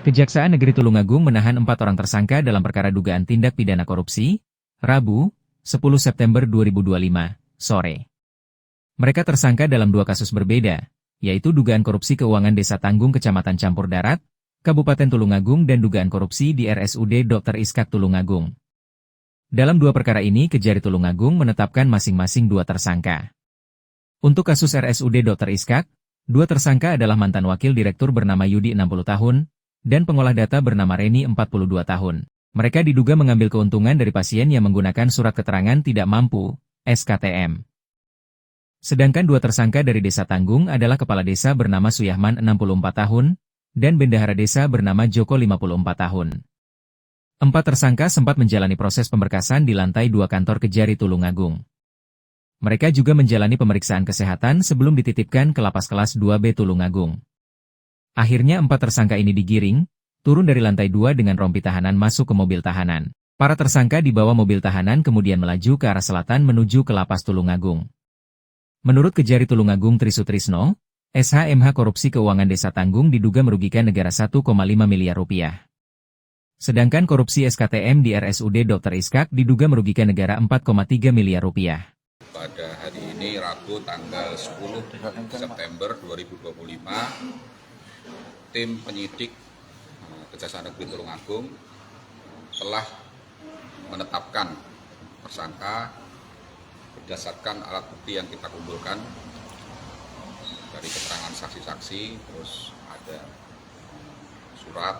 Kejaksaan Negeri Tulungagung menahan 4 orang tersangka dalam perkara dugaan tindak pidana korupsi, Rabu, 10 September 2025, sore. Mereka tersangka dalam 2 kasus berbeda, yaitu dugaan korupsi keuangan Desa Tanggung Kecamatan Campur Darat, Kabupaten Tulungagung dan dugaan korupsi di RSUD Dr. Iskak Tulungagung. Dalam 2 perkara ini Kejari Tulungagung menetapkan masing-masing 2 tersangka. Untuk kasus RSUD Dr. Iskak, 2 tersangka adalah mantan wakil direktur bernama Yudi 60 tahun, dan pengolah data bernama Reni 42 tahun. Mereka diduga mengambil keuntungan dari pasien yang menggunakan surat keterangan tidak mampu, SKTM. Sedangkan 2 tersangka dari Desa Tanggung adalah Kepala Desa bernama Suyahman 64 tahun, dan Bendahara Desa bernama Joko 54 tahun. 4 tersangka sempat menjalani proses pemberkasan di lantai 2 kantor Kejari Tulungagung. Mereka juga menjalani pemeriksaan kesehatan sebelum dititipkan ke lapas kelas 2B Tulungagung. Akhirnya 4 tersangka ini digiring, turun dari lantai 2 dengan rompi tahanan masuk ke mobil tahanan. Para tersangka dibawa mobil tahanan kemudian melaju ke arah selatan menuju ke lapas Tulungagung. Menurut Kejari Tulungagung Trisutrisno, SHMH korupsi keuangan Desa Tanggung diduga merugikan negara 1,5 miliar rupiah. Sedangkan korupsi SKTM di RSUD Dr. Iskak diduga merugikan negara 4,3 miliar rupiah. Pada hari ini Rabu tanggal 10 September 2025, tim penyidik Kejaksaan Negeri Tulungagung telah menetapkan tersangka berdasarkan alat bukti yang kita kumpulkan dari keterangan saksi-saksi, terus ada surat,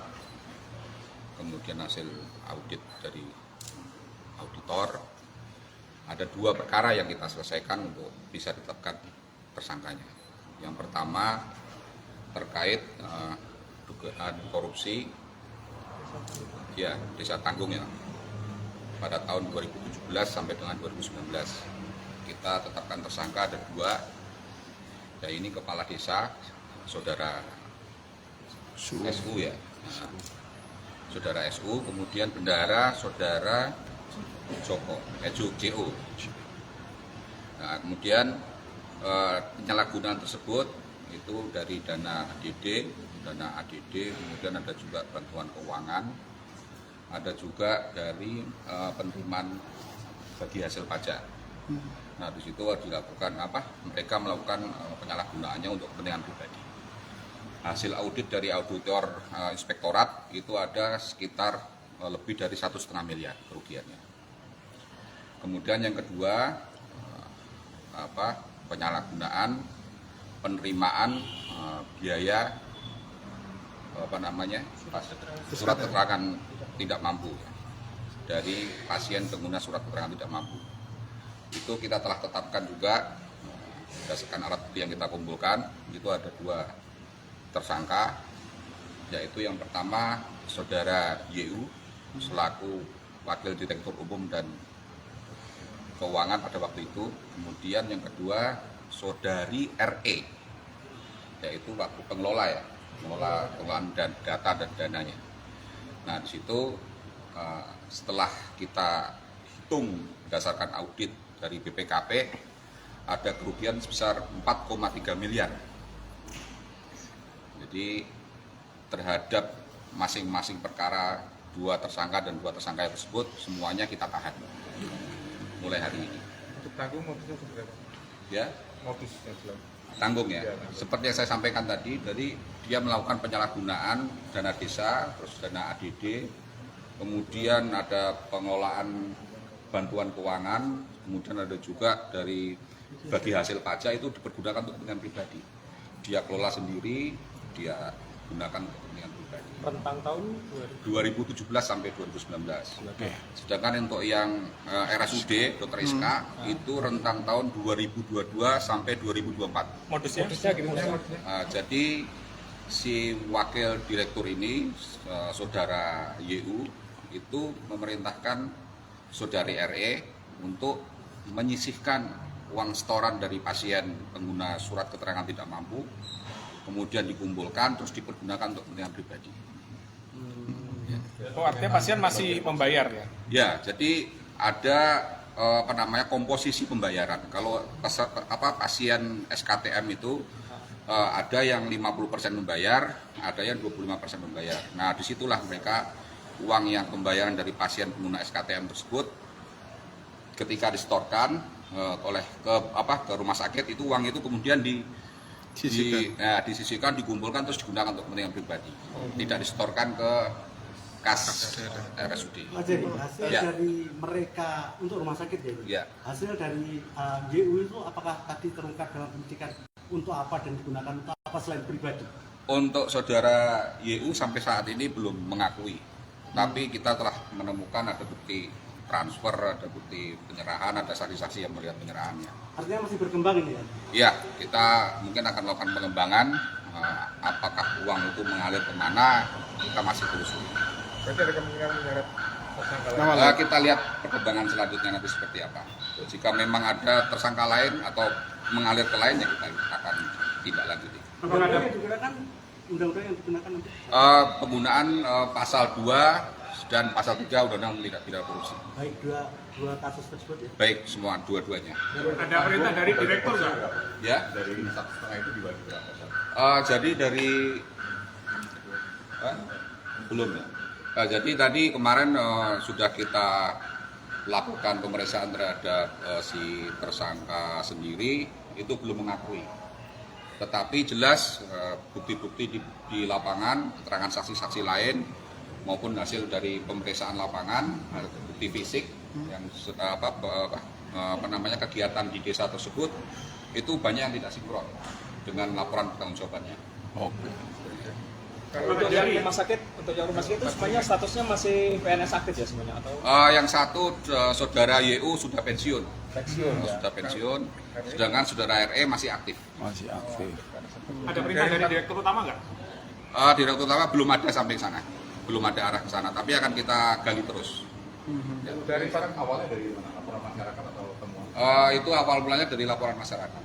kemudian hasil audit dari auditor. Ada 2 perkara yang kita selesaikan untuk bisa ditetapkan tersangkanya. Yang pertama terkait dugaan korupsi Desa Tanggung pada tahun 2017 sampai dengan 2019. Kita tetapkan tersangka ada 2, ini Kepala Desa Saudara SU Saudara SU, kemudian Bendahara Saudara Joko JO. Nah, kemudian penyalahgunaan tersebut itu dari dana ADD, kemudian ada juga bantuan keuangan, ada juga dari penerimaan bagi hasil pajak. Nah, di situ dilakukan mereka melakukan penyalahgunaannya untuk kepentingan pribadi. Hasil audit dari auditor inspektorat itu ada sekitar lebih dari 1,5 miliar kerugiannya. Kemudian yang kedua penyalahgunaan penerimaan biaya surat keterangan tidak mampu dari pasien pengguna surat keterangan tidak mampu. Itu kita telah tetapkan juga berdasarkan alat bukti yang kita kumpulkan. Itu ada 2 tersangka, yaitu yang pertama Saudara YU selaku Wakil Direktur Umum dan Keuangan pada waktu itu. Kemudian yang kedua Saudari RE, yaitu waktu pengelolaan dan data dan dananya. Nah, di situ setelah kita hitung berdasarkan audit dari BPKP, ada kerugian sebesar 4,3 miliar. Jadi terhadap masing-masing perkara 2 tersangka dan 2 tersangka tersebut semuanya kita tahan mulai hari ini. Untuk Tanggung modusnya seberapa? Ya, Modusnya Tanggung seperti yang saya sampaikan tadi, dari dia melakukan penyalahgunaan dana desa, terus dana ADD, kemudian ada pengolahan bantuan keuangan, kemudian ada juga dari bagi hasil pajak itu dipergunakan untuk kepentingan pribadi. Dia kelola sendiri, dia gunakan untuk kepentingan pribadi. Rentang tahun 2017 sampai 2019. Sedangkan untuk yang RSUD Dr. Iskak itu rentang tahun 2022 sampai 2024. Modusnya gimana? Jadi si wakil direktur ini Saudara YU itu memerintahkan Saudari RE untuk menyisihkan uang setoran dari pasien pengguna surat keterangan tidak mampu, kemudian dikumpulkan terus dipergunakan untuk kepentingan pribadi. Oh, artinya pasien masih membayar ya? Ya, jadi ada komposisi pembayaran. Kalau pasien SKTM itu ada yang 50% membayar, ada yang 25% membayar. Nah, disitulah mereka uang yang pembayaran dari pasien pengguna SKTM tersebut ketika disetorkan ke rumah sakit, itu uang itu kemudian disisihkan, dikumpulkan terus digunakan untuk kepentingan pribadi, tidak disetorkan ke kas RSUD. Jadi hasil Ya. dari mereka untuk rumah sakit ya? Ya. Hasil dari YU itu apakah tadi terungkap dalam penyidikan untuk apa dan digunakan untuk apa selain pribadi? Untuk saudara YU sampai saat ini belum mengakui, tapi kita telah menemukan ada bukti transfer, ada bukti penyerahan, ada saksi-saksi yang melihat penyerahannya. Artinya masih berkembang ini ya? Ya, kita mungkin akan melakukan pengembangan, apakah uang itu mengalir kemana, kita masih telusuri. Berarti ada kemungkinan menyeret tersangka lain. Kita lihat perkembangan selanjutnya nanti seperti apa. Jika memang ada tersangka lain atau mengalir ke lain, ya kita akan tindak lanjuti. Undang-undang yang digunakan, undang-undang yang digunakan nanti? Penggunaan pasal 2 dan pasal 3 Undang-Undang Tindak Pidana Korupsi. Baik dua kasus tersebut ya? Baik, semua dua-duanya. Ada perintah dari direktur nggak? Ya. Dari 1,5 itu dibagi berapa? Jadi dari belum ya. Jadi tadi kemarin sudah kita lakukan pemeriksaan terhadap si tersangka sendiri, itu belum mengakui. Tetapi jelas bukti-bukti di lapangan, keterangan saksi-saksi lain maupun hasil dari pemeriksaan lapangan, bukti fisik yang kegiatan di desa tersebut itu banyak yang tidak sinkron dengan laporan pertanggungjawabannya. Untuk yang rumah sakit itu semuanya statusnya masih PNS aktif ya semuanya atau Yang satu saudara YU sudah pensiun, pensiun? sudah pensiun, sedangkan saudara RE masih aktif. Ada perintah dari direktur utama nggak? Direktur utama belum ada sampai sana, belum ada arah ke sana, tapi akan kita gali terus. Dari kan awalnya dari mana? Laporan masyarakat atau temuan? Itu awal mulanya dari laporan masyarakat.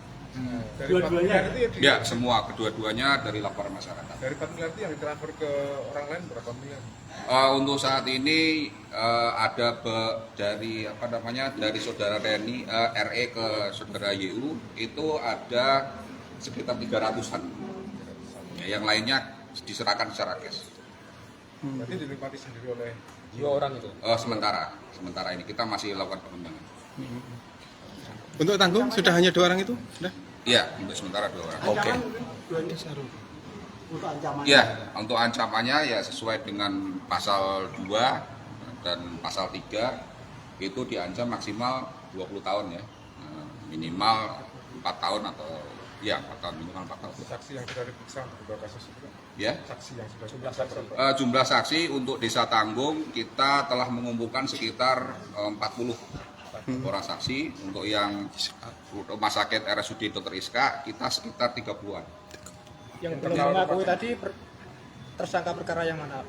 Dari Dua-duanya? 4 miliar itu Ya, semua kedua-duanya dari laporan masyarakat. dari 4 miliar itu yang ditransfer ke orang lain berapa miliar? Untuk saat ini dari saudara Reni RE ke saudara YU itu ada sekitar 300-an. Ya, yang lainnya diserahkan secara cash. Berarti dinikmati sendiri oleh 2 orang itu. Sementara ini kita masih lakukan pengembangan. Untuk tanggung sudah hanya 2 orang itu? Sudah? Iya, untuk sementara 2 orang. Ancaman mungkin duanya untuk ancaman? Ya, untuk ancamannya ya sesuai dengan pasal 2 dan pasal 3 itu diancam maksimal 20 tahun ya. Minimal 4 tahun atau 4 tahun, minimal 4 tahun. saksi yang sudah diperiksa untuk kasus itu kan? Ya. Saksi yang sudah Jumlah diperiksa saksi. berapa? Jumlah saksi untuk Desa Tanggung kita telah mengumpulkan sekitar 40 orang saksi. Untuk yang rumah sakit RSUD Dr. Iska kita sekitar 30-an. Yang belum mengakui tadi tersangka perkara yang mana?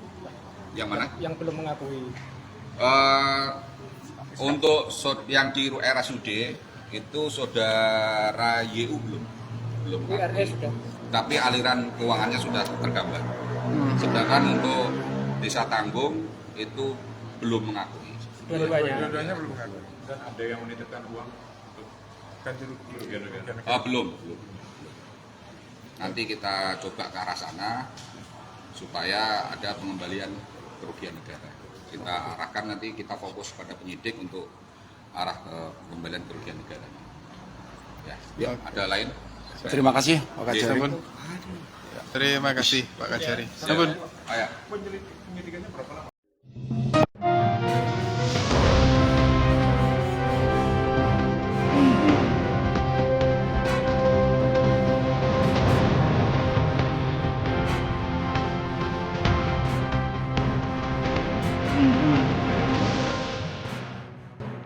Yang mana? Yang belum mengakui. Untuk yang di RSUD itu saudara YU belum IRS mengakui. sudah. Tapi aliran keuangannya sudah tergambar. Sedangkan untuk Desa Tanggung itu belum mengakui. Dua-duanya. Dua-duanya belum mengakui. Dan ada yang menitipkan uang untuk Ganti rugi. kerugian negara. Belum. Nanti kita coba ke arah sana supaya ada pengembalian kerugian negara. Kita arahkan nanti, kita fokus pada penyidik untuk arah ke pengembalian kerugian negara. Ya, ada lain? Terima kasih Pak Kajari. Sampun. Terima kasih Pak Kajari. Sampun. Ayo. Penyelidikannya berapa lama?